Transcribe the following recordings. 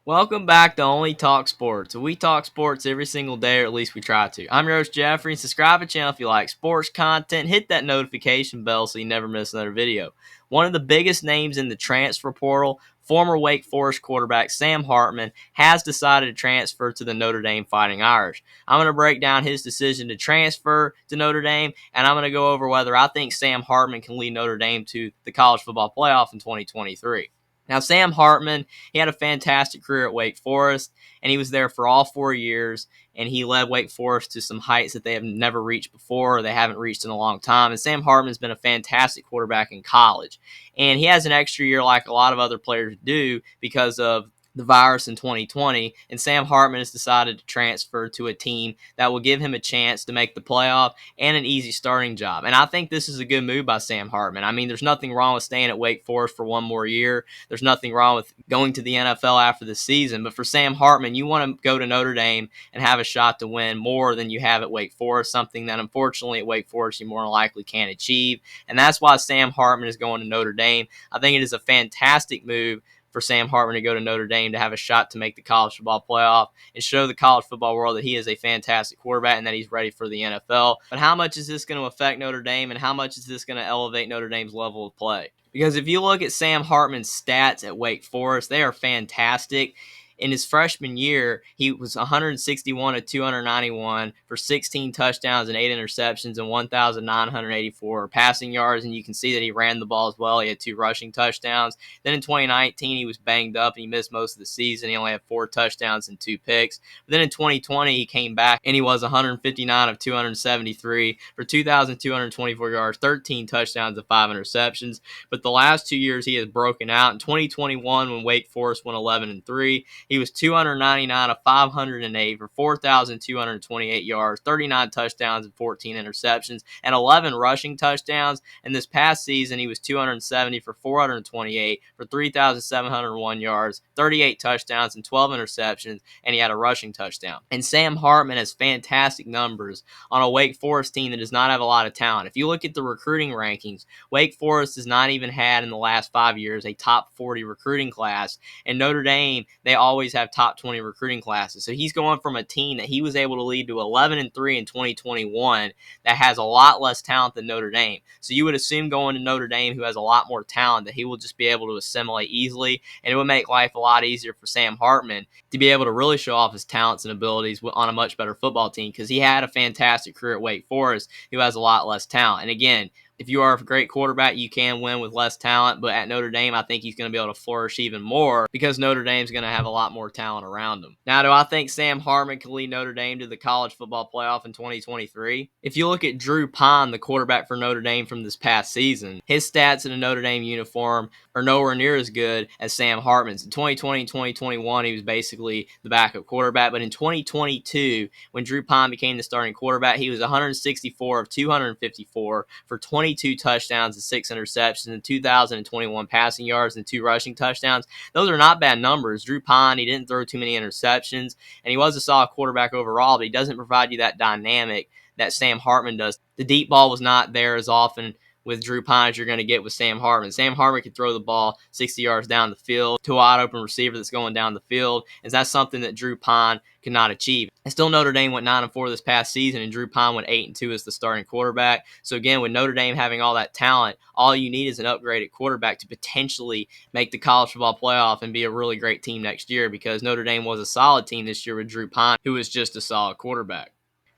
Welcome back to Only Talk Sports. We talk sports every single day, or at least we try to. I'm your host, Jeffrey, and subscribe to the channel if you like sports content. Hit that notification bell so you never miss another video. One of the biggest names in the transfer portal, former Wake Forest quarterback Sam Hartman, has decided to transfer to the Notre Dame Fighting Irish. I'm going to break down his decision to transfer to Notre Dame, and I'm going to go over whether I think Sam Hartman can lead Notre Dame to the college football playoff in 2023. Now, Sam Hartman, he had a fantastic career at Wake Forest, and he was there for all 4 years, and he led Wake Forest to some heights that they have never reached before, or they haven't reached in a long time. And Sam Hartman's been a fantastic quarterback in college, and he has an extra year like a lot of other players do because of the virus in 2020, and Sam Hartman has decided to transfer to a team that will give him a chance to make the playoff and an easy starting job. And I think this is a good move by Sam Hartman. I mean, there's nothing wrong with staying at Wake Forest for one more year. There's nothing wrong with going to the NFL after the season. But for Sam Hartman, you want to go to Notre Dame and have a shot to win more than you have at Wake Forest, something that unfortunately at Wake Forest you more than likely can't achieve. And that's why Sam Hartman is going to Notre Dame. I think it is a fantastic move for Sam Hartman to go to Notre Dame to have a shot to make the college football playoff and show the college football world that he is a fantastic quarterback and that he's ready for the NFL. But how much is this going to affect Notre Dame, and how much is this going to elevate Notre Dame's level of play? Because if you look at Sam Hartman's stats at Wake Forest, they are fantastic. In his freshman year, he was 161 to 291 for 16 touchdowns and 8 interceptions and 1,984 passing yards, and you can see that he ran the ball as well. He had 2 rushing touchdowns. Then in 2019, he was banged up and he missed most of the season. He only had 4 touchdowns and 2 picks. But then in 2020, he came back and he was 159 of 273 for 2,224 yards, 13 touchdowns and 5 interceptions. But the last 2 years, he has broken out. In 2021, when Wake Forest went 11-3, he was 299 of 508 for 4,228 yards, 39 touchdowns and 14 interceptions, and 11 rushing touchdowns. And this past season, he was 270 for 428 for 3,701 yards, 38 touchdowns and 12 interceptions, and he had a rushing touchdown. And Sam Hartman has fantastic numbers on a Wake Forest team that does not have a lot of talent. If you look at the recruiting rankings, Wake Forest has not even had in the last 5 years a top 40 recruiting class, and Notre Dame, they always have top 20 recruiting classes. So he's going from a team that he was able to lead to 11-3 in 2021 that has a lot less talent than Notre Dame. So you would assume going to Notre Dame, who has a lot more talent, that he will just be able to assimilate easily, and it would make life a lot easier for Sam Hartman to be able to really show off his talents and abilities on a much better football team, because he had a fantastic career at Wake Forest, who has a lot less talent. And again, if you are a great quarterback, you can win with less talent, but at Notre Dame, I think he's going to be able to flourish even more because Notre Dame's going to have a lot more talent around him. Now, do I think Sam Hartman can lead Notre Dame to the college football playoff in 2023? If you look at Drew Pine, the quarterback for Notre Dame from this past season, his stats in a Notre Dame uniform are nowhere near as good as Sam Hartman's. In 2020 and 2021, he was basically the backup quarterback, but in 2022, when Drew Pine became the starting quarterback, he was 164 of 254 for 22 touchdowns and 6 interceptions and 2,021 passing yards and 2 rushing touchdowns. Those are not bad numbers. Drew Pine, he didn't throw too many interceptions, and he was a solid quarterback overall, but he doesn't provide you that dynamic that Sam Hartman does. The deep ball was not there as often with Drew Pine as you're going to get with Sam Hartman. Sam Hartman can throw the ball 60 yards down the field to a wide open receiver that's going down the field, and that's something that Drew Pine cannot achieve. And still, Notre Dame went 9-4 this past season, and Drew Pine went 8-2 as the starting quarterback. So again, with Notre Dame having all that talent, all you need is an upgraded quarterback to potentially make the college football playoff and be a really great team next year, because Notre Dame was a solid team this year with Drew Pine, who was just a solid quarterback.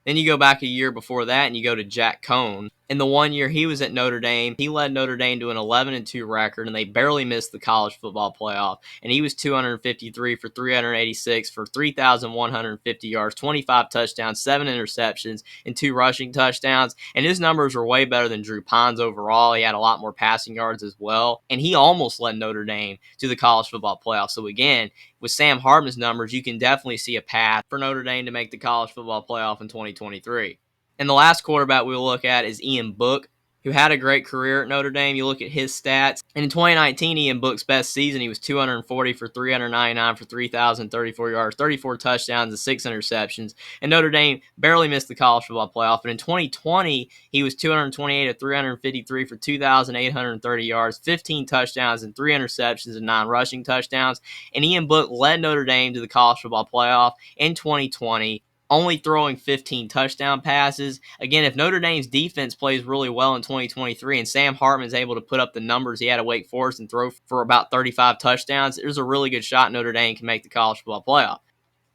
Then you go back a year before that and you go to Jack Cohn. In the 1 year he was at Notre Dame, he led Notre Dame to an 11-2 record, and they barely missed the college football playoff. And he was 253 for 386 for 3,150 yards, 25 touchdowns, 7 interceptions, and 2 rushing touchdowns. And his numbers were way better than Drew Pine's overall. He had a lot more passing yards as well. And he almost led Notre Dame to the college football playoff. So again, with Sam Hartman's numbers, you can definitely see a path for Notre Dame to make the college football playoff in 2023. And the last quarterback we'll look at is Ian Book, who had a great career at Notre Dame. You look at his stats, and in 2019, Ian Book's best season, he was 240 for 399 for 3,034 yards, 34 touchdowns, and 6 interceptions. And Notre Dame barely missed the college football playoff. But in 2020, he was 228 of 353 for 2,830 yards, 15 touchdowns, and 3 interceptions and 9 rushing touchdowns. And Ian Book led Notre Dame to the college football playoff in 2020, only throwing 15 touchdown passes. Again, if Notre Dame's defense plays really well in 2023 and Sam Hartman is able to put up the numbers he had at Wake Forest and throw for about 35 touchdowns, there's a really good shot Notre Dame can make the college football playoff.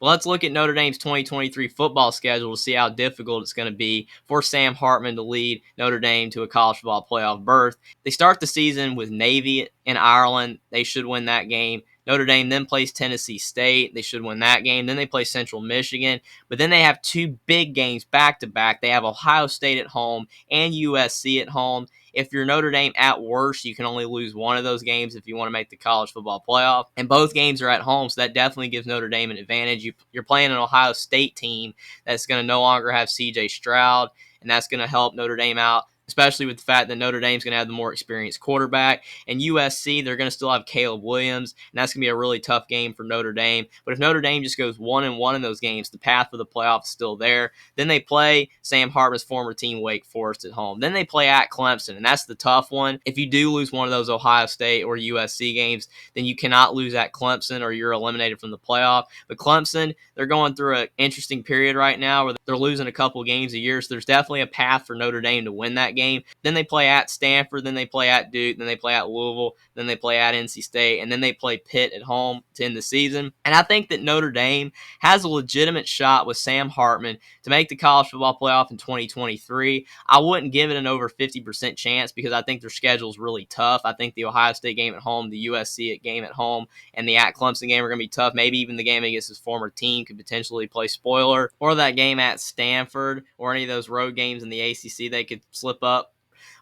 Well, let's look at Notre Dame's 2023 football schedule to see how difficult it's going to be for Sam Hartman to lead Notre Dame to a college football playoff berth. They start the season with Navy in Ireland. They should win that game. Notre Dame then plays Tennessee State. They should win that game. Then they play Central Michigan. But then they have 2 big games back-to-back. They have Ohio State at home and USC at home. If you're Notre Dame, at worst, you can only lose one of those games if you want to make the college football playoff. And both games are at home, so that definitely gives Notre Dame an advantage. You're playing an Ohio State team that's going to no longer have C.J. Stroud, and that's going to help Notre Dame out, especially with the fact that Notre Dame's going to have the more experienced quarterback. And USC, they're going to still have Caleb Williams, and that's going to be a really tough game for Notre Dame. But if Notre Dame just goes 1-1 in those games, the path for the playoff is still there. Then they play Sam Hartman's former team, Wake Forest, at home. Then they play at Clemson, and that's the tough one. If you do lose one of those Ohio State or USC games, then you cannot lose at Clemson or you're eliminated from the playoff. But Clemson, they're going through an interesting period right now where they're losing a couple games a year, so there's definitely a path for Notre Dame to win that game. Then they play at Stanford, then they play at Duke, then they play at Louisville, then they play at NC State, and then they play Pitt at home to end the season. And I think that Notre Dame has a legitimate shot with Sam Hartman to make the college football playoff in 2023. I wouldn't give it an over 50% chance because I think their schedule is really tough. I think the Ohio State game at home, the USC game at home, and the at Clemson game are going to be tough. Maybe even the game against his former team could potentially play spoiler, or that game at Stanford or any of those road games in the ACC, they could slip up.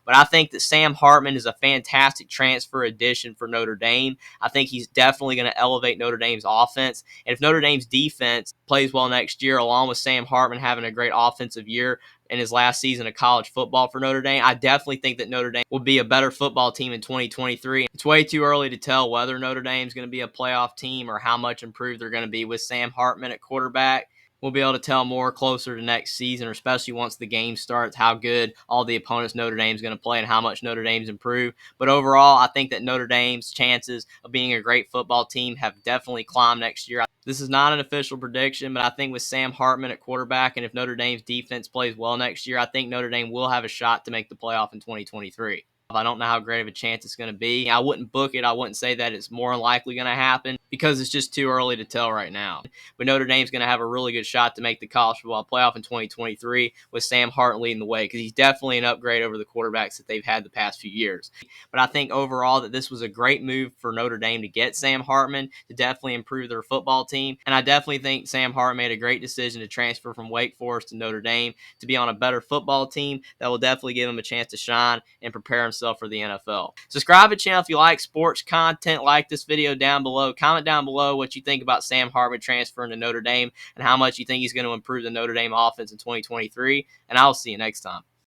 But I think that Sam Hartman is a fantastic transfer addition for Notre Dame. I think he's definitely going to elevate Notre Dame's offense. And if Notre Dame's defense plays well next year, along with Sam Hartman having a great offensive year in his last season of college football for Notre Dame, I definitely think that Notre Dame will be a better football team in 2023. It's way too early to tell whether Notre Dame's going to be a playoff team or how much improved they're going to be with Sam Hartman at quarterback. We'll be able to tell more closer to next season, or especially once the game starts, how good all the opponents Notre Dame's going to play and how much Notre Dame's improved. But overall, I think that Notre Dame's chances of being a great football team have definitely climbed next year. This is not an official prediction, but I think with Sam Hartman at quarterback, and if Notre Dame's defense plays well next year, I think Notre Dame will have a shot to make the playoff in 2023. I don't know how great of a chance it's going to be. I wouldn't book it. I wouldn't say that it's more likely going to happen because it's just too early to tell right now. But Notre Dame's going to have a really good shot to make the college football playoff in 2023 with Sam Hartman leading the way because he's definitely an upgrade over the quarterbacks that they've had the past few years. But I think overall that this was a great move for Notre Dame to get Sam Hartman to definitely improve their football team. And I definitely think Sam Hartman made a great decision to transfer from Wake Forest to Notre Dame to be on a better football team that will definitely give him a chance to shine and prepare himself for the NFL. Subscribe to the channel if you like sports content. Like this video down below. Comment down below what you think about Sam Hartman transferring to Notre Dame and how much you think he's going to improve the Notre Dame offense in 2023. And I'll see you next time.